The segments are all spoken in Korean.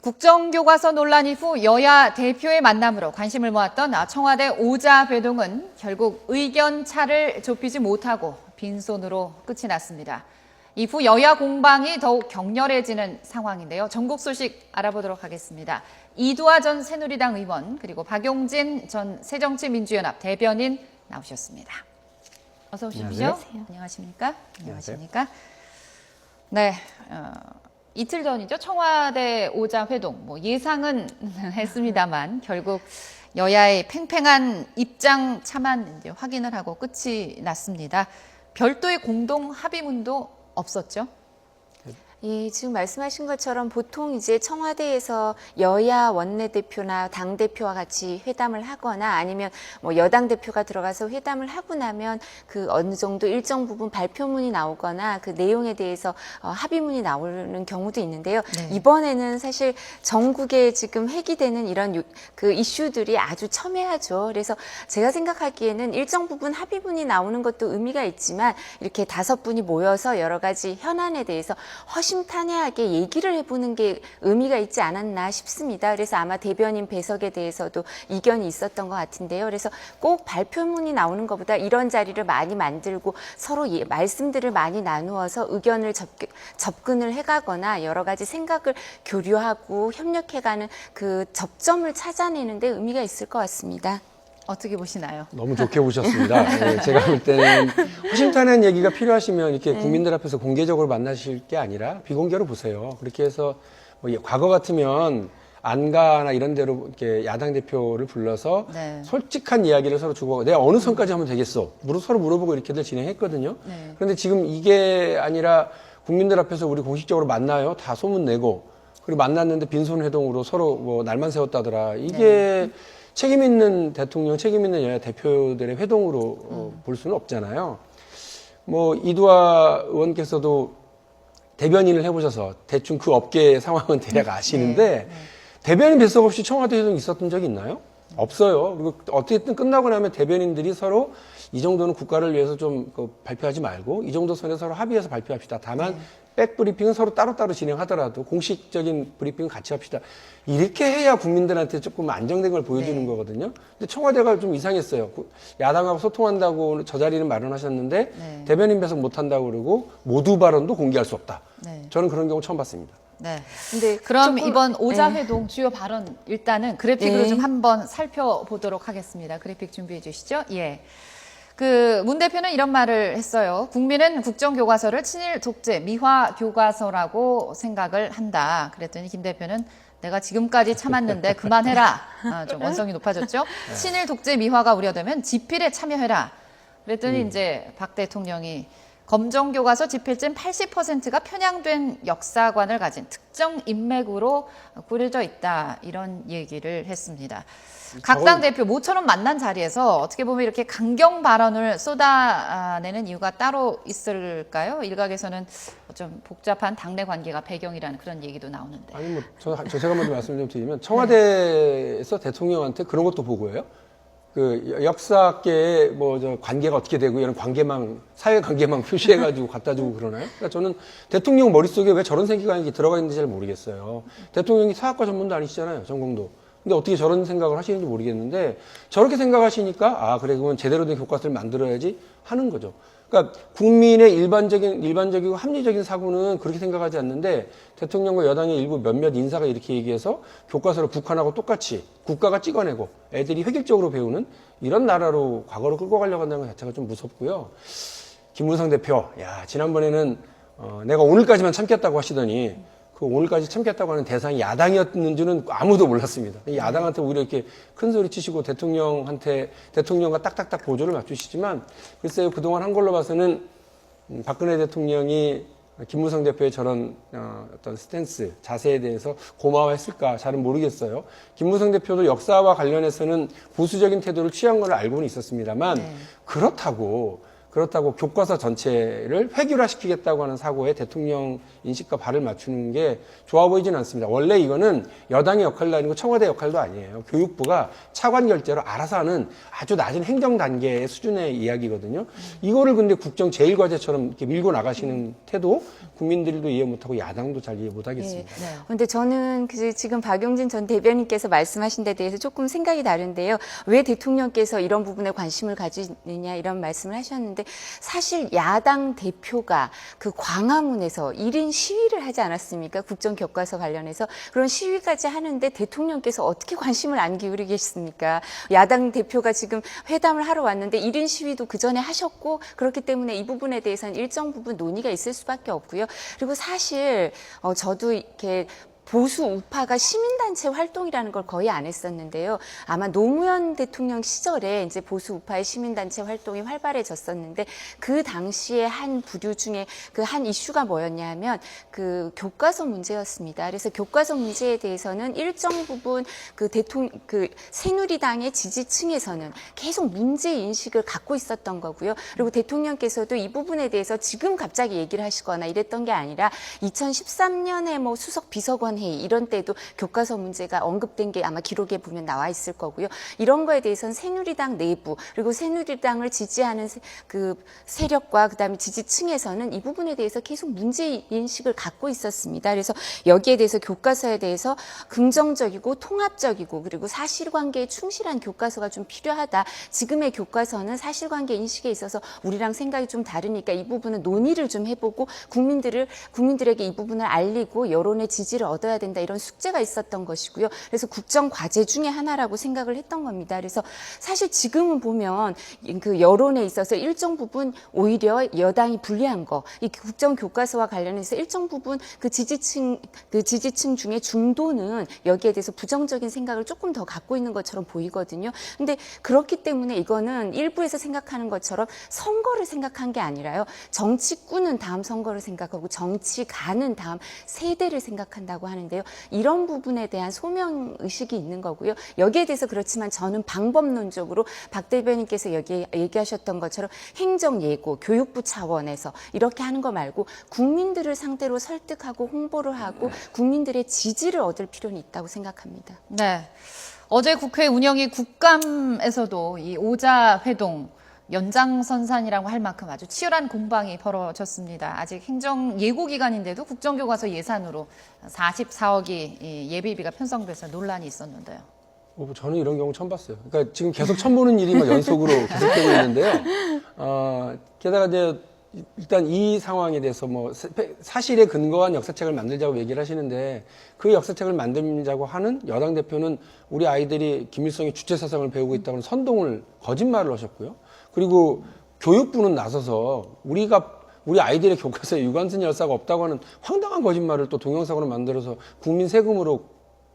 국정교과서 논란 이후 여야 대표의 만남으로 관심을 모았던 청와대 오자회동은 결국 의견 차를 좁히지 못하고 빈손으로 끝이 났습니다. 이후 여야 공방이 더욱 격렬해지는 상황인데요. 전국 소식 알아보도록 하겠습니다. 이두화 전 새누리당 의원 그리고 박용진 전 새정치민주연합 대변인 나오셨습니다. 어서 오십시오. 안녕하세요. 안녕하십니까? 안녕하십니까? 네. 이틀 전이죠. 청와대 오자회동. 예상은 했습니다만 결국 여야의 팽팽한 입장 차만 이제 확인을 하고 끝이 났습니다. 별도의 공동 합의문도 없었죠. 예, 지금 말씀하신 것처럼 보통 이제 청와대에서 여야 원내대표나 당대표와 같이 회담을 하거나 아니면 여당 대표가 들어가서 회담을 하고 나면 그 어느 정도 일정 부분 발표문이 나오거나 그 내용에 대해서 합의문이 나오는 경우도 있는데요. 네. 이번에는 사실 전국에 지금 회기되는 이런 그 이슈들이 아주 첨예하죠. 그래서 제가 생각하기에는 일정 부분 합의문이 나오는 것도 의미가 있지만 이렇게 5분이 모여서 여러 가지 현안에 대해서 허심탄회하게 얘기를 해보는 게 의미가 있지 않았나 싶습니다. 그래서 아마 대변인 배석에 대해서도 이견이 있었던 것 같은데요. 그래서 꼭 발표문이 나오는 것보다 이런 자리를 많이 만들고 서로 말씀들을 많이 나누어서 의견을 접근을 해가거나 여러 가지 생각을 교류하고 협력해가는 그 접점을 찾아내는 데 의미가 있을 것 같습니다. 어떻게 보시나요? 너무 좋게 보셨습니다. 네, 제가 볼 때는 허심탄회한 얘기가 필요하시면 이렇게 국민들 앞에서 공개적으로 만나실 게 아니라 비공개로 보세요. 그렇게 해서 과거 같으면 안가나 이런 데로 이렇게 야당 대표를 불러서 네. 솔직한 이야기를 서로 주고 내가 어느 선까지 하면 되겠어. 서로 물어보고 이렇게들 진행했거든요. 네. 그런데 지금 이게 아니라 국민들 앞에서 우리 공식적으로 만나요. 다 소문 내고 그리고 만났는데 빈손 회동으로 서로 날만 세웠다더라. 이게 책임 있는 대통령, 책임 있는 여야 대표들의 회동으로 볼 수는 없잖아요. 이두화 의원께서도 대변인을 해보셔서 대충 그 업계의 상황은 대략 아시는데 대변인 뱃속 없이 청와대 회동이 있었던 적이 있나요? 없어요. 그리고 어떻게든 끝나고 나면 대변인들이 서로 이 정도는 국가를 위해서 좀 발표하지 말고 이 정도 선에 서로 합의해서 발표합시다. 다만 백브리핑은 서로 따로따로 진행하더라도 공식적인 브리핑은 같이 합시다. 이렇게 해야 국민들한테 조금 안정된 걸 보여주는 거거든요. 근데 청와대가 좀 이상했어요. 야당하고 소통한다고 저 자리는 마련하셨는데 대변인 배석 못한다고 그러고 모두 발언도 공개할 수 없다. 저는 그런 경우 처음 봤습니다. 네. 근데 그럼 이번 오자회동 주요 발언 일단은 그래픽으로 좀 한번 살펴보도록 하겠습니다. 그래픽 준비해 주시죠. 예. 문 대표는 이런 말을 했어요. 국민은 국정교과서를 친일 독재 미화 교과서라고 생각을 한다. 그랬더니 김 대표는 내가 지금까지 참았는데 그만해라. 좀 원성이 높아졌죠. 친일 독재 미화가 우려되면 집필에 참여해라. 그랬더니 이제 박 대통령이 검정교과서 집필진 80%가 편향된 역사관을 가진 특정 인맥으로 꾸려져 있다. 이런 얘기를 했습니다. 각 당 대표 모처럼 만난 자리에서 어떻게 보면 이렇게 강경 발언을 쏟아내는 이유가 따로 있을까요? 일각에서는 좀 복잡한 당내 관계가 배경이라는 그런 얘기도 나오는데. 아니 제가 먼저 말씀 좀 드리면 청와대에서 대통령한테 그런 것도 보고해요. 역사계의 관계가 어떻게 되고 이런 관계망, 사회 관계망 표시해가지고 갖다 주고 그러나요? 그러니까 저는 대통령 머릿속에 왜 저런 생각이 들어가 있는지 잘 모르겠어요. 대통령이 사학과 전문도 아니시잖아요, 전공도. 근데 어떻게 저런 생각을 하시는지 모르겠는데 저렇게 생각하시니까 그래 그러면 제대로 된 교과서를 만들어야지 하는 거죠. 그러니까 국민의 일반적이고 합리적인 사고는 그렇게 생각하지 않는데 대통령과 여당의 일부 몇몇 인사가 이렇게 얘기해서 교과서를 북한하고 똑같이 국가가 찍어내고 애들이 획일적으로 배우는 이런 나라로 과거로 끌고 가려고 한다는 것 자체가 좀 무섭고요. 김무성 대표, 지난번에는 내가 오늘까지만 참겠다고 하시더니 오늘까지 참겠다고 하는 대상이 야당이었는 줄은 아무도 몰랐습니다. 야당한테 오히려 이렇게 큰 소리 치시고 대통령과 딱딱딱 보조를 맞추시지만 글쎄요, 그동안 한 걸로 봐서는 박근혜 대통령이 김무성 대표의 저런 어떤 스탠스, 자세에 대해서 고마워했을까 잘은 모르겠어요. 김무성 대표도 역사와 관련해서는 보수적인 태도를 취한 걸 알고는 있었습니다만 그렇다고 그렇다고 교과서 전체를 획일화시키겠다고 하는 사고에 대통령 인식과 발을 맞추는 게 좋아 보이진 않습니다. 원래 이거는 여당의 역할도 아니고 청와대 역할도 아니에요. 교육부가 차관 결재로 알아서 하는 아주 낮은 행정 단계의 수준의 이야기거든요. 이거를 근데 국정 제1과제처럼 이렇게 밀고 나가시는 태도 국민들도 이해 못하고 야당도 잘 이해 못하겠습니다. 네. 근데 저는 지금 박용진 전 대변인께서 말씀하신 데 대해서 조금 생각이 다른데요. 왜 대통령께서 이런 부분에 관심을 가지느냐 이런 말씀을 하셨는데 사실 야당 대표가 그 광화문에서 1인 시위를 하지 않았습니까? 국정교과서 관련해서 그런 시위까지 하는데 대통령께서 어떻게 관심을 안 기울이겠습니까? 야당 대표가 지금 회담을 하러 왔는데 1인 시위도 그 전에 하셨고 그렇기 때문에 이 부분에 대해서는 일정 부분 논의가 있을 수밖에 없고요. 그리고 사실 저도 이렇게 보수 우파가 시민단체 활동이라는 걸 거의 안 했었는데요. 아마 노무현 대통령 시절에 이제 보수 우파의 시민단체 활동이 활발해졌었는데 그 당시에 한 부류 중에 그 한 이슈가 뭐였냐 하면 그 교과서 문제였습니다. 그래서 교과서 문제에 대해서는 일정 부분 그 새누리당의 지지층에서는 계속 문제 인식을 갖고 있었던 거고요. 그리고 대통령께서도 이 부분에 대해서 지금 갑자기 얘기를 하시거나 이랬던 게 아니라 2013년에 뭐 수석 비서관 회의 이런 때도 교과서 문제가 언급된 게 아마 기록에 보면 나와 있을 거고요. 이런 거에 대해서는 새누리당 내부 그리고 새누리당을 지지하는 그 세력과 그다음에 지지층에서는 이 부분에 대해서 계속 문제 인식을 갖고 있었습니다. 그래서 여기에 대해서 교과서에 대해서 긍정적이고 통합적이고 그리고 사실관계에 충실한 교과서가 좀 필요하다. 지금의 교과서는 사실관계 인식에 있어서 우리랑 생각이 좀 다르니까 이 부분은 논의를 좀 해보고 국민들에게 이 부분을 알리고 여론의 지지를 얻어야 된다 이런 숙제가 있었던 것이고요. 그래서 국정 과제 중에 하나라고 생각을 했던 겁니다. 그래서 사실 지금은 보면 그 여론에 있어서 일정 부분 오히려 여당이 불리한 거, 이 국정 교과서와 관련해서 일정 부분 그 지지층 중에 중도는 여기에 대해서 부정적인 생각을 조금 더 갖고 있는 것처럼 보이거든요. 근데 그렇기 때문에 이거는 일부에서 생각하는 것처럼 선거를 생각한 게 아니라요. 정치꾼은 다음 선거를 생각하고 정치가는 다음 세대를 생각한다고 하는데요. 이런 부분에 대한 소명 의식이 있는 거고요. 여기에 대해서 그렇지만 저는 방법론적으로 박 대변인께서 여기 얘기하셨던 것처럼 행정 예고, 교육부 차원에서 이렇게 하는 거 말고 국민들을 상대로 설득하고 홍보를 하고 국민들의 지지를 얻을 필요는 있다고 생각합니다. 네. 어제 국회 운영위 국감에서도 이 오자회동 연장선상이라고 할 만큼 아주 치열한 공방이 벌어졌습니다. 아직 행정 예고 기간인데도 국정교과서 예산으로 44억이 예비비가 편성돼서 논란이 있었는데요. 저는 이런 경우 처음 봤어요. 그러니까 지금 계속 처음 보는 일이 막 연속으로 계속되고 있는데요. 게다가 이제 일단 이 상황에 대해서 뭐 사실에 근거한 역사책을 만들자고 얘기를 하시는데 그 역사책을 만들자고 하는 여당 대표는 우리 아이들이 김일성의 주체사상을 배우고 있다고는 선동을 거짓말을 하셨고요. 그리고 교육부는 나서서 우리 아이들의 교과서에 유관순 열사가 없다고 하는 황당한 거짓말을 또 동영상으로 만들어서 국민 세금으로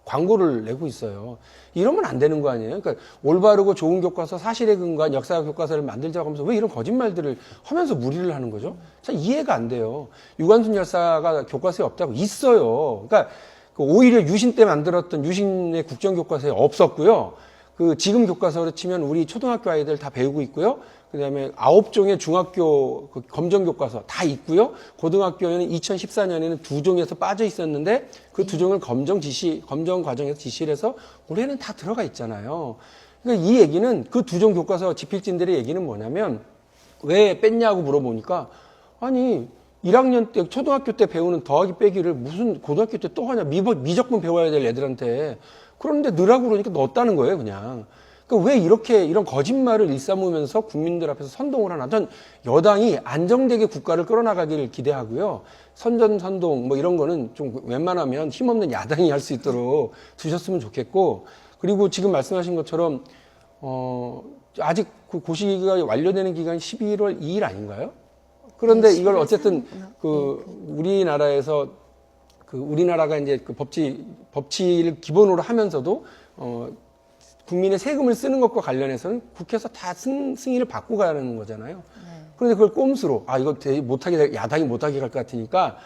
광고를 내고 있어요. 이러면 안 되는 거 아니에요? 그러니까 올바르고 좋은 교과서, 사실에 근거한 역사 교과서를 만들자고 하면서 왜 이런 거짓말들을 하면서 무리를 하는 거죠? 참 이해가 안 돼요. 유관순 열사가 교과서에 없다고 있어요. 그러니까 오히려 유신 때 만들었던 유신의 국정교과서에 없었고요. 지금 교과서로 치면 우리 초등학교 아이들 다 배우고 있고요. 그 다음에 9종의 중학교 검정교과서 다 있고요. 고등학교에는 2014년에는 2종에서 빠져 있었는데 그 2종을 검정 과정에서 지시를 해서 올해는 다 들어가 있잖아요. 그러니까 이 얘기는 그 2종 교과서 집필진들의 얘기는 뭐냐면 왜 뺐냐고 물어보니까 아니 1학년 때 초등학교 때 배우는 더하기 빼기를 무슨 고등학교 때 또 하냐 미적분 배워야 될 애들한테 그런데 넣으라고 그러니까 넣었다는 거예요 그냥. 그러니까 왜 이런 거짓말을 일삼으면서 국민들 앞에서 선동을 하나. 전 여당이 안정되게 국가를 끌어나가기를 기대하고요. 선동 뭐 이런 거는 좀 웬만하면 힘없는 야당이 할 수 있도록 두셨으면 좋겠고 그리고 지금 말씀하신 것처럼 아직 그 고시가 완료되는 기간이 11월 2일 아닌가요? 그런데 이걸 어쨌든 우리나라에서 우리나라가 이제 법치를 기본으로 하면서도 국민의 세금을 쓰는 것과 관련해서는 국회에서 다 승인을 받고 가는 거잖아요. 그런데 그걸 꼼수로 이거 야당이 못하게 갈 것 같으니까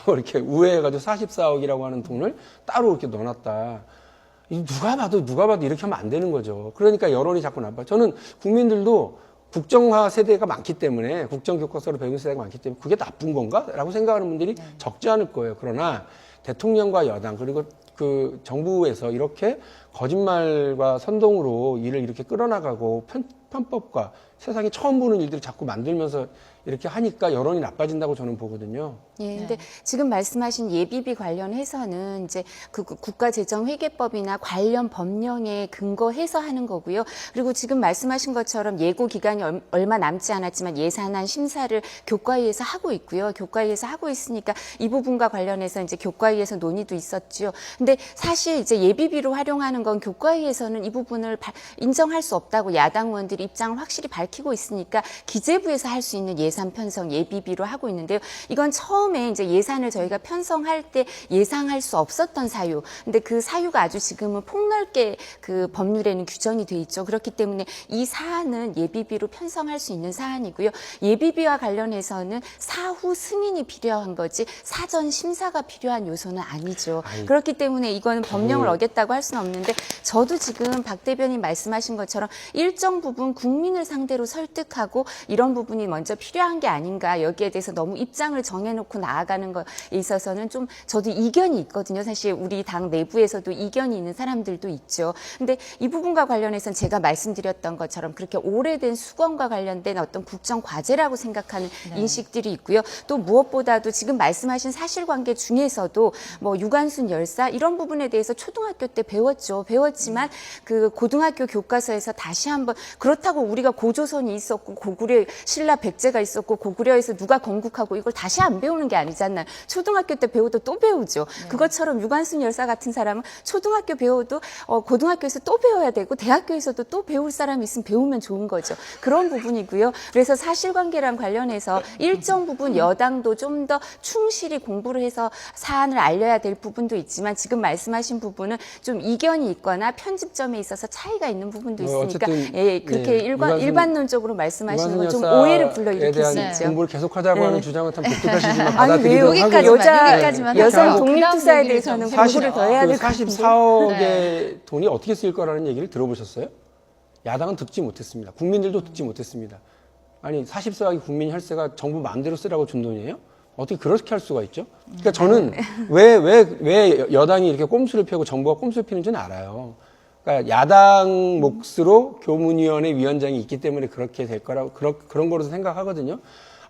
이렇게 우회해가지고 44억이라고 하는 돈을 따로 이렇게 넣어놨다. 누가 봐도 이렇게 하면 안 되는 거죠. 그러니까 여론이 자꾸 나빠요. 저는 국민들도 국정화 세대가 많기 때문에 국정교과서를 배우는 세대가 많기 때문에 그게 나쁜 건가? 라고 생각하는 분들이 적지 않을 거예요. 그러나 대통령과 여당 그리고 그 정부에서 이렇게 거짓말과 선동으로 일을 이렇게 끌어나가고 편법과 세상에 처음 보는 일들을 자꾸 만들면서 이렇게 하니까 여론이 나빠진다고 저는 보거든요. 예, 근데 지금 말씀하신 예비비 관련해서는 이제 그 국가재정회계법이나 관련 법령에 근거해서 하는 거고요. 그리고 지금 말씀하신 것처럼 예고 기간이 얼마 남지 않았지만 예산안 심사를 교과위에서 하고 있고요. 교과위에서 하고 있으니까 이 부분과 관련해서 이제 교과위에서 논의도 있었죠. 근데 사실 이제 예비비로 활용하는 건 교과위에서는 이 부분을 인정할 수 없다고 야당 의원들이 입장을 확실히 밝히고 있으니까 기재부에서 할 수 있는 예산 편성 예비비로 하고 있는데요. 이건 처음에 이제 예산을 저희가 편성할 때 예상할 수 없었던 사유. 근데 그 사유가 아주 지금은 폭넓게 그 법률에는 규정이 돼 있죠. 그렇기 때문에 이 사안은 예비비로 편성할 수 있는 사안이고요. 예비비와 관련해서는 사후 승인이 필요한 거지 사전 심사가 필요한 요소는 아니죠. 그렇기 때문에 이거는 법령을 어겼다고 할 수는 없는데 저도 지금 박 대변인 말씀하신 것처럼 일정 부분 국민을 상대로 설득하고 이런 부분이 먼저 필요한 게 아닌가. 여기에 대해서 너무 입장을 정해놓고 나아가는 거에 있어서는 좀 저도 이견이 있거든요. 사실 우리 당 내부에서도 이견이 있는 사람들도 있죠. 근데 이 부분과 관련해서는 제가 말씀드렸던 것처럼 그렇게 오래된 수건과 관련된 어떤 국정 과제라고 생각하는 인식들이 있고요. 또 무엇보다도 지금 말씀하신 사실관계 중에서도 뭐 유관순 열사 이런 부분에 대해서 초등학교 때 배웠죠. 배웠지만 그 고등학교 교과서에서 다시 한번 그렇다고 우리가 고조선이 있었고 고구려 신라 백제가 있었고 고구려에서 누가 건국하고 이걸 다시 안 배우는 게 아니잖아요. 초등학교 때 배워도 또 배우죠. 그것처럼 유관순 열사 같은 사람은 초등학교 배워도 고등학교에서 또 배워야 되고 대학교에서도 또 배울 사람이 있으면 배우면 좋은 거죠. 그런 부분이고요. 그래서 사실관계랑 관련해서 일정 부분 여당도 좀 더 충실히 공부를 해서 사안을 알려야 될 부분도 있지만 지금 말씀하신 부분은 좀 이견이 있거나 편집점에 있어서 차이가 있는 부분도 있으니까 예, 그렇게 일반론적으로 말씀하시는 건 좀 오해를 불러일으킬 수 있죠. 공부를 계속하자고 하는 주장은 참 독특하시지만 아니 받아들이도록 왜 하고요. 여기까지만 여성 하고 독립투사에 그다음 대해서는 얘기를 공부를 더 해야 될 것 같은데. 44억의 돈이 어떻게 쓰일 거라는 얘기를 들어보셨어요? 야당은 듣지 못했습니다. 국민들도 듣지 못했습니다. 아니 44억이 국민 혈세가 정부 마음대로 쓰라고 준 돈이에요? 어떻게 그렇게 할 수가 있죠? 그러니까 저는 왜 여당이 이렇게 꼼수를 펴고 정부가 꼼수를 피는지는 알아요. 그러니까 야당 몫으로 교문위원회 위원장이 있기 때문에 그렇게 될 거라고 그런 거로 생각하거든요.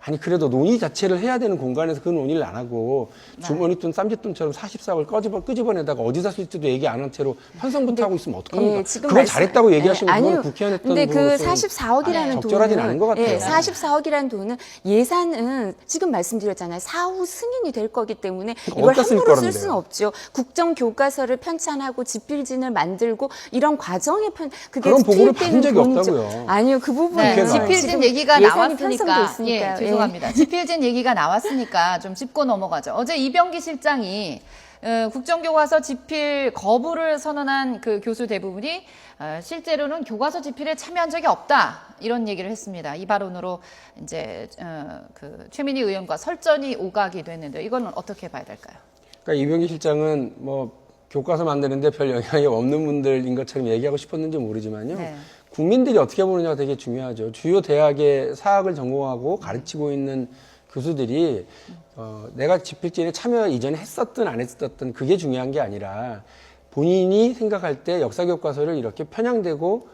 아니 그래도 논의 자체를 해야 되는 공간에서 그 논의를 안 하고 주머니돈 쌈짓돈처럼 44억을 끄집어내다가 어디서 쓸지도 얘기 안 한 채로 편성부터 하고 있으면 어떡합니까? 그걸 잘했다고 얘기하시면 그건 국회의원 했던 근데 그 부분으로서는 44억이라는 적절하진 않은 것 같아요. 44억이라는 돈은 예산은 지금 말씀드렸잖아요. 사후 승인이 될 거기 때문에 이걸 어디다 쓸 함부로 쓸 거라는데요? 수는 없죠. 국정교과서를 편찬하고 집필진을 만들고 이런 과정에 그게 그런 보고를 투입되는 받은 적이 돈이죠. 없다고요. 아니요. 그 부분은 네, 지금 집필진 얘기가 예산이 편성돼 나왔으니까 있으니까요. 예, 죄송합니다. 집필진 얘기가 나왔으니까 좀 짚고 넘어가죠. 어제 이병기 실장이 국정교과서 집필 거부를 선언한 그 교수 대부분이 실제로는 교과서 집필에 참여한 적이 없다 이런 얘기를 했습니다. 이 발언으로 이제 그 최민희 의원과 설전이 오가게 됐는데 이거는 어떻게 봐야 될까요? 그러니까 이병기 실장은 뭐 교과서 만드는데 별 영향이 없는 분들인 것처럼 얘기하고 싶었는지 모르지만요. 네. 국민들이 어떻게 보느냐가 되게 중요하죠. 주요 대학에 사학을 전공하고 가르치고 있는 교수들이 내가 집필진에 참여 이전에 했었든 안 했었든 그게 중요한 게 아니라 본인이 생각할 때 역사교과서를 이렇게 편향되고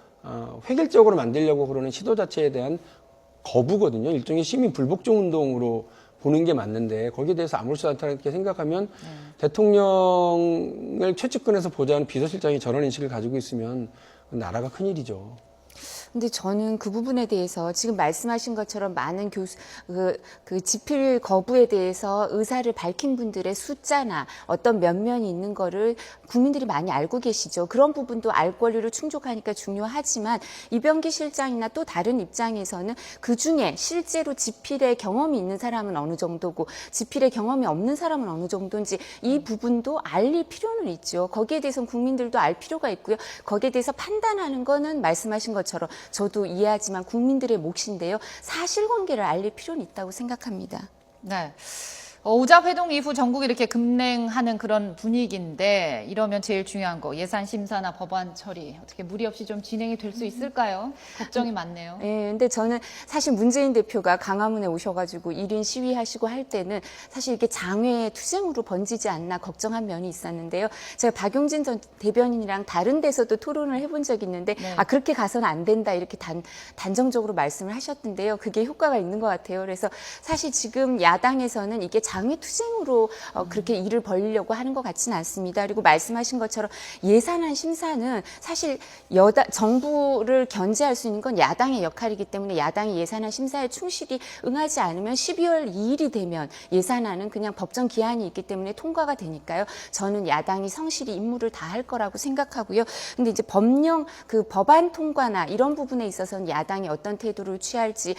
획일적으로 만들려고 그러는 시도 자체에 대한 거부거든요. 일종의 시민 불복종 운동으로 보는 게 맞는데 거기에 대해서 아무렇지도 않다고 생각하면 대통령을 최측근에서 보좌하는 비서실장이 저런 인식을 가지고 있으면 나라가 큰일이죠. 근데 저는 그 부분에 대해서 지금 말씀하신 것처럼 많은 교수 그 집필 거부에 대해서 의사를 밝힌 분들의 숫자나 어떤 면면이 있는 거를 국민들이 많이 알고 계시죠. 그런 부분도 알 권리를 충족하니까 중요하지만 이병기 실장이나 또 다른 입장에서는 그 중에 실제로 집필의 경험이 있는 사람은 어느 정도고 집필의 경험이 없는 사람은 어느 정도인지 이 부분도 알릴 필요는 있죠. 거기에 대해서는 국민들도 알 필요가 있고요. 거기에 대해서 판단하는 거는 말씀하신 것처럼 저도 이해하지만 국민들의 몫인데요. 사실관계를 알릴 필요는 있다고 생각합니다. 네. 오자회동 이후 전국이 이렇게 급냉하는 그런 분위기인데 이러면 제일 중요한 거 예산 심사나 법안 처리 어떻게 무리 없이 좀 진행이 될 수 있을까요? 걱정이 많네요. 예, 근데 저는 사실 문재인 대표가 강화문에 오셔가지고 1인 시위하시고 할 때는 사실 이게 장외 투쟁으로 번지지 않나 걱정한 면이 있었는데요. 제가 박용진 전 대변인이랑 다른 데서도 토론을 해본 적이 있는데 네. 그렇게 가서는 안 된다 이렇게 단정적으로 말씀을 하셨던데요. 그게 효과가 있는 것 같아요. 그래서 사실 지금 야당에서는 이게 장외 투쟁으로 그렇게 일을 벌이려고 하는 것 같지는 않습니다. 그리고 말씀하신 것처럼 예산안 심사는 사실 정부를 견제할 수 있는 건 야당의 역할이기 때문에 야당이 예산안 심사에 충실히 응하지 않으면 12월 2일이 되면 예산안은 그냥 법정 기한이 있기 때문에 통과가 되니까요. 저는 야당이 성실히 임무를 다할 거라고 생각하고요. 근데 이제 법안 통과나 이런 부분에 있어서는 야당이 어떤 태도를 취할지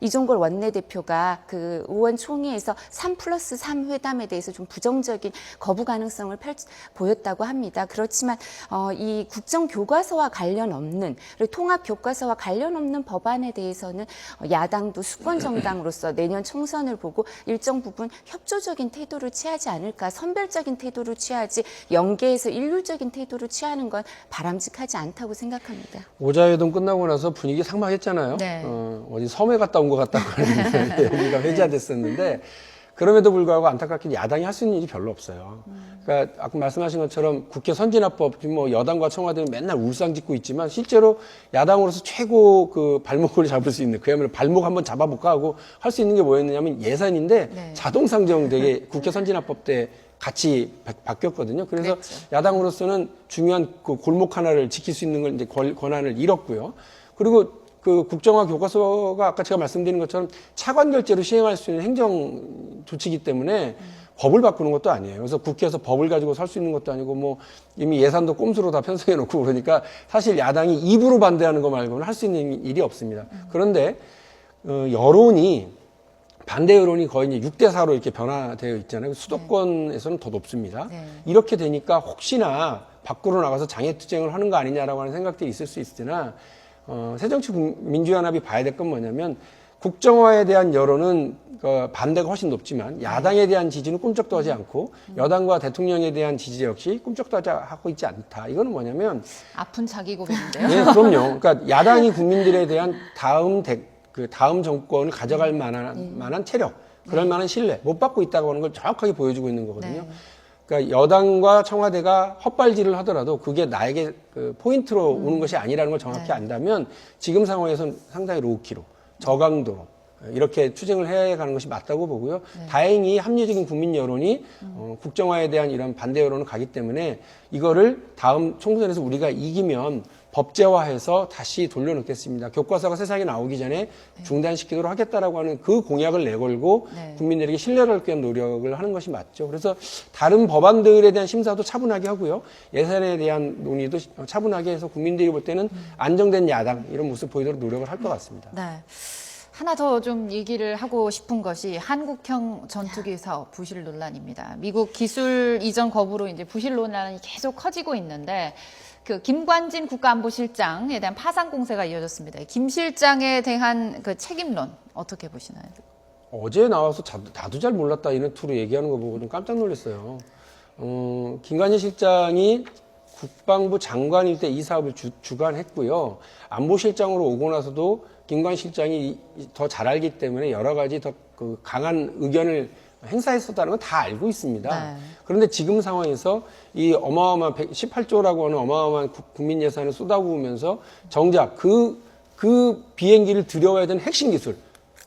이종걸 원내대표가 그 의원 총회에서 3+3 회담에 대해서 좀 부정적인 거부 가능성을 보였다고 합니다. 그렇지만 이 국정교과서와 관련 없는 그리고 통합교과서와 관련 없는 법안에 대해서는 야당도 수권정당으로서 내년 총선을 보고 일정 부분 협조적인 태도를 취하지 않을까, 선별적인 태도를 취하지 연계해서 일률적인 태도를 취하는 건 바람직하지 않다고 생각합니다. 오자회동 끝나고 나서 분위기 상막했잖아요. 네. 어디 섬에 갔다 온 것 같다고 하는데 여기가 회자됐었는데 그럼에도 불구하고 안타깝게 야당이 할 수 있는 일이 별로 없어요. 그러니까 아까 말씀하신 것처럼 국회 선진화법, 여당과 청와대는 맨날 울상 짓고 있지만 실제로 야당으로서 최고 그 발목을 잡을 수 있는 그야말로 발목 한번 잡아볼까 하고 할 수 있는 게 뭐였느냐면 예산인데 네. 자동 상정되게 국회 선진화법 때 같이 바뀌었거든요. 그래서 그랬죠. 야당으로서는 중요한 그 골목 하나를 지킬 수 있는 걸 이제 권한을 잃었고요. 그리고 그 국정화 교과서가 아까 제가 말씀드린 것처럼 차관 결재로 시행할 수 있는 행정 조치이기 때문에 법을 바꾸는 것도 아니에요. 그래서 국회에서 법을 가지고 살 수 있는 것도 아니고 이미 예산도 꼼수로 다 편성해 놓고 그러니까 사실 야당이 입으로 반대하는 거 말고는 할 수 있는 일이 없습니다. 그런데 여론이 반대 여론이 거의 이제 6대4로 이렇게 변화되어 있잖아요. 수도권에서는 더 높습니다. 네. 이렇게 되니까 혹시나 밖으로 나가서 장애투쟁을 하는 거 아니냐라고 하는 생각들이 있을 수 있으나 새정치민주연합이 봐야 될 건 뭐냐면 국정화에 대한 여론은 반대가 훨씬 높지만 야당에 대한 지지는 꿈쩍도 하지 않고 여당과 대통령에 대한 지지 역시 꿈쩍도 하고 있지 않다. 이거는 뭐냐면 아픈 자기 고백인데요. 예, 그럼요. 그러니까 야당이 국민들에 대한 다음 정권을 가져갈 만한 체력, 그럴 만한 신뢰 못 받고 있다고 하는 걸 정확하게 보여주고 있는 거거든요. 네. 그러니까 여당과 청와대가 헛발질을 하더라도 그게 나에게 그 포인트로 오는 것이 아니라는 걸 정확히 네. 안다면 지금 상황에서는 상당히 로우키로 저강도로 이렇게 투쟁을 해가는 것이 맞다고 보고요. 다행히 합리적인 국민 여론이 국정화에 대한 이런 반대 여론을 가기 때문에 이거를 다음 총선에서 우리가 이기면 법제화해서 다시 돌려놓겠습니다. 교과서가 세상에 나오기 전에 중단시키도록 하겠다라고 하는 그 공약을 내걸고 네. 국민들에게 신뢰를 얻기 위한 노력을 하는 것이 맞죠. 그래서 다른 법안들에 대한 심사도 차분하게 하고요. 예산에 대한 논의도 차분하게 해서 국민들이 볼 때는 안정된 야당 이런 모습 보이도록 노력을 할 것 같습니다. 네. 하나 더 좀 얘기를 하고 싶은 것이 한국형 전투기 사업 부실 논란입니다. 미국 기술 이전 거부로 이제 부실 논란이 계속 커지고 있는데 그 김관진 국가안보실장에 대한 파상 공세가 이어졌습니다. 김 실장에 대한 그 책임론 어떻게 보시나요? 어제 나와서 나도 잘 몰랐다 이런 투로 얘기하는 거 보고 좀 깜짝 놀랐어요. 김관진 실장이 국방부 장관일 때 이 사업을 주관했고요. 안보실장으로 오고 나서도 김관 실장이 더 잘 알기 때문에 여러 가지 더 그 강한 의견을 행사했었다는 건 다 알고 있습니다. 네. 그런데 지금 상황에서 이 어마어마한 18조라고 하는 어마어마한 국민 예산을 쏟아부으면서 정작 그 비행기를 들여와야 되는 핵심 기술,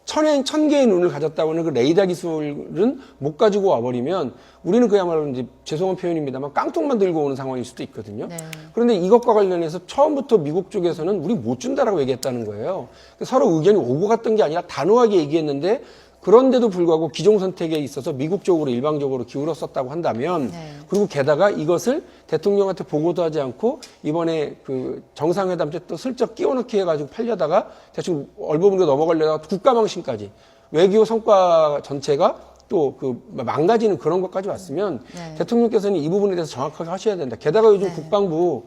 천 개의 눈을 가졌다고 하는 그 레이더 기술은 못 가지고 와버리면 우리는 그야말로 이제 죄송한 표현입니다만 깡통만 들고 오는 상황일 수도 있거든요. 네. 그런데 이것과 관련해서 처음부터 미국 쪽에서는 우리 못 준다라고 얘기했다는 거예요. 서로 의견이 오고 갔던 게 아니라 단호하게 얘기했는데 그런데도 불구하고 기종 선택에 있어서 미국 쪽으로 일방적으로 기울었었다고 한다면 네. 그리고 게다가 이것을 대통령한테 보고도 하지 않고 이번에 그 정상회담 때 또 슬쩍 끼워넣기 해가지고 팔려다가 대충 얼버무려 넘어가려다가 국가망신까지 외교 성과 전체가 또 그 망가지는 그런 것까지 왔으면 네. 대통령께서는 이 부분에 대해서 정확하게 하셔야 된다. 게다가 요즘 네. 국방부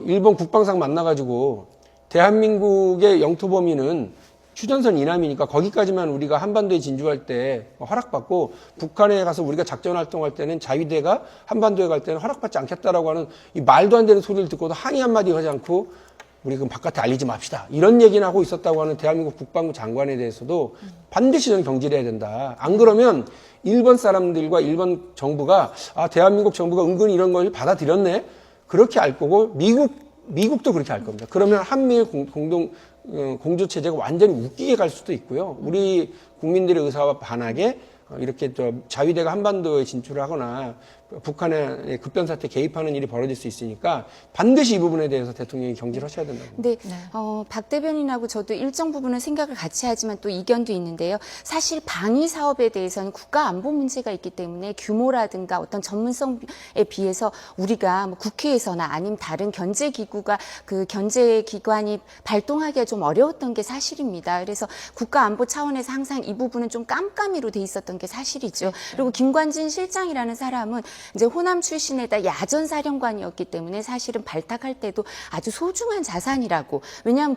일본 국방상 만나가지고 대한민국의 영토 범위는 휴전선 이남이니까 거기까지만 우리가 한반도에 진주할 때 허락받고 북한에 가서 우리가 작전 활동할 때는 자위대가 한반도에 갈 때는 허락받지 않겠다라고 하는 이 말도 안 되는 소리를 듣고도 항의 한마디 하지 않고 우리 그럼 바깥에 알리지 맙시다. 이런 얘기는 하고 있었다고 하는 대한민국 국방부 장관에 대해서도 반드시 저는 경질해야 된다. 안 그러면 일본 사람들과 일본 정부가 대한민국 정부가 은근히 이런 걸 받아들였네. 그렇게 알 거고 미국도 그렇게 알 겁니다. 그러면 한미일 공조 체제가 완전히 웃기게 갈 수도 있고요. 우리 국민들의 의사와 반하게 이렇게 자위대가 한반도에 진출을 하거나 북한의 급변 사태 개입하는 일이 벌어질 수 있으니까 반드시 이 부분에 대해서 대통령이 경질하셔야 된다고. 근데 박 대변인하고 저도 일정 부분은 생각을 같이 하지만 또 이견도 있는데요. 사실 방위 사업에 대해서는 국가 안보 문제가 있기 때문에 규모라든가 어떤 전문성에 비해서 우리가 뭐 국회에서나 아니면 다른 견제 기구가 그 견제 기관이 발동하기가 좀 어려웠던 게 사실입니다. 그래서 국가 안보 차원에서 항상 이 부분은 좀 깜깜이로 돼 있었던 게 사실이죠. 그리고 김관진 실장이라는 사람은 이제 호남 출신에다 야전 사령관이었기 때문에 사실은 발탁할 때도 아주 소중한 자산이라고. 왜냐하면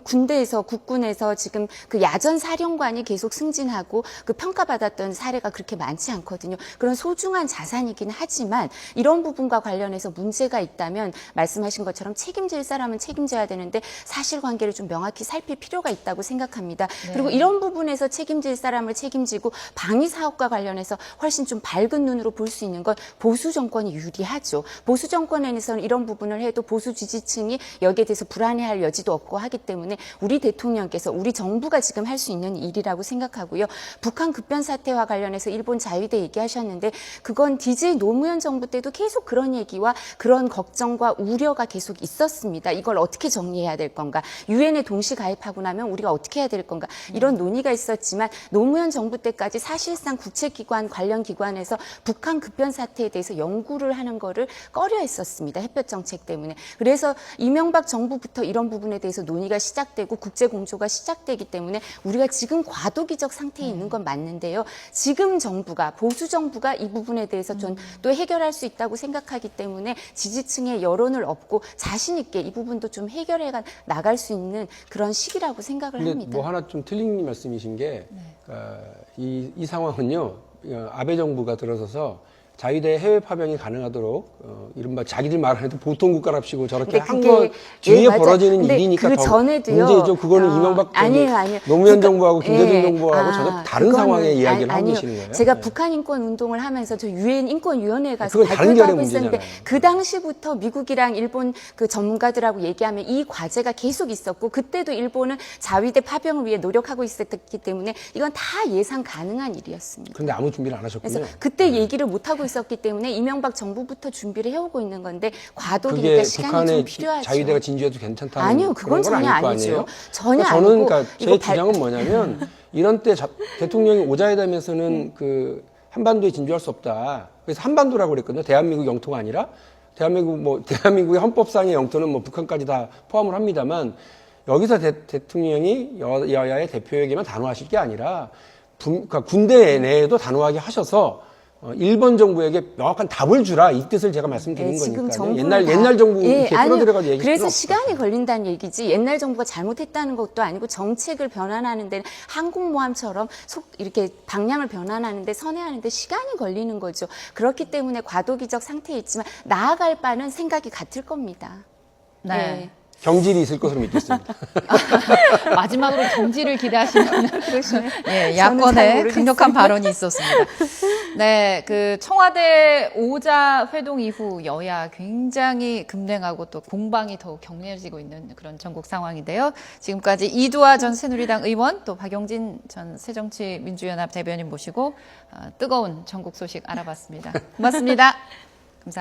군대에서 국군에서 지금 그 야전 사령관이 계속 승진하고 그 평가받았던 사례가 그렇게 많지 않거든요. 그런 소중한 자산이긴 하지만 이런 부분과 관련해서 문제가 있다면 말씀하신 것처럼 책임질 사람은 책임져야 되는데 사실관계를 좀 명확히 살필 필요가 있다고 생각합니다. 네. 그리고 이런 부분에서 책임질 사람을 책임지고 방위 사업과 관련해서 훨씬 좀 밝은 눈으로 볼 수 있는 건 보수 정권이 유리하죠. 보수 정권에서는 이런 부분을 해도 보수 지지층이 여기에 대해서 불안해할 여지도 없고 하기 때문에 우리 대통령께서 우리 정부가 지금 할 수 있는 일이라고 생각하고요. 북한 급변 사태와 관련해서 일본 자위대 얘기하셨는데 그건 DJ 노무현 정부 때도 계속 그런 얘기와 그런 걱정과 우려가 계속 있었습니다. 이걸 어떻게 정리해야 될 건가? 유엔에 동시 가입하고 나면 우리가 어떻게 해야 될 건가? 이런 논의가 있었지만 노무현 정부 때까지 사실상 국책기관 관련 기관에서 북한 급변 사태에 대해서 연구를 하는 거를 꺼려 했었습니다. 햇볕 정책 때문에. 그래서 이명박 정부부터 이런 부분에 대해서 논의가 시작되고 국제 공조가 시작되기 때문에 우리가 지금 과도기적 상태에 있는 건 맞는데요. 지금 정부가 보수 정부가 이 부분에 대해서 좀 또 해결할 수 있다고 생각하기 때문에 지지층의 여론을 얻고 자신 있게 이 부분도 좀 해결해 나갈 수 있는 그런 시기라고 생각을 근데 합니다. 뭐 하나 좀 틀린 말씀이신 게 이 상황은요. 아베 정부가 들어서서 자위대 해외 파병이 가능하도록 이른바 자기들 말하는 보통 국가랍시고 저렇게 한 건 뒤에 맞아요. 벌어지는 근데 일이니까 그 더 전에도요. 문제죠. 그거는 이명박 아니에요. 노무현 정부하고 김대중 예. 정부하고 전혀 다른 상황의 이야기를 하고 아니요. 계시는 거예요. 제가 네. 북한 인권 운동을 하면서 저 유엔 인권위원회에 가서 그건 다른 발표도 결의 하고 있었는데 문제잖아요. 그 당시부터 미국이랑 일본 그 전문가들하고 얘기하면 이 과제가 계속 있었고 그때도 일본은 자위대 파병을 위해 노력하고 있었기 때문에 이건 다 예상 가능한 일이었습니다. 그런데 아무 준비를 안 하셨군요. 그래서 그때 얘기를 못 하고 있었기 때문에 이명박 정부부터 준비를 해오고 있는 건데 그게 과도기니까 시간이 좀 북한의 필요하죠. 자위대가 진주해도 괜찮다는 아니요, 그건 그런 건 전혀 아닐 거 아니죠. 아니에요? 전혀 저는 아니고 그러니까 제 이거 주장은 뭐냐면 이런 때 대통령이 오자회담에서는 그 한반도에 진주할 수 없다. 그래서 한반도라고 그랬거든요. 대한민국 영토가 아니라 대한민국의 헌법상의 영토는 뭐 북한까지 다 포함을 합니다만 여기서 대통령이 여야의 대표에게만 단호하실 게 아니라 그러니까 군대 내에도 단호하게 하셔서 일본 정부에게 명확한 답을 주라 이 뜻을 제가 말씀드린 지금 거니까요. 정부는 옛날 정부 예, 이렇게 아니요. 끌어들여가지고 얘기 그래서 시간이 걸린다는 얘기지 옛날 정부가 잘못했다는 것도 아니고 정책을 변환하는 데는 항공모함처럼 이렇게 방향을 변환하는데 선회하는데 시간이 걸리는 거죠. 그렇기 때문에 과도기적 상태에 있지만 나아갈 바는 생각이 같을 겁니다. 네. 예. 경질이 있을 것으로 믿겠습니다. 마지막으로 경지를 기대하시는 예, 잘 야권의 모르겠어요. 강력한 발언이 있었습니다. 네, 그 청와대 5자 회동 이후 여야 굉장히 급냉하고 또 공방이 더욱 격렬해지고 있는 그런 전국 상황인데요. 지금까지 이두아 전 새누리당 의원 또 박용진 전 새정치민주연합 대변인 모시고 뜨거운 전국 소식 알아봤습니다. 고맙습니다.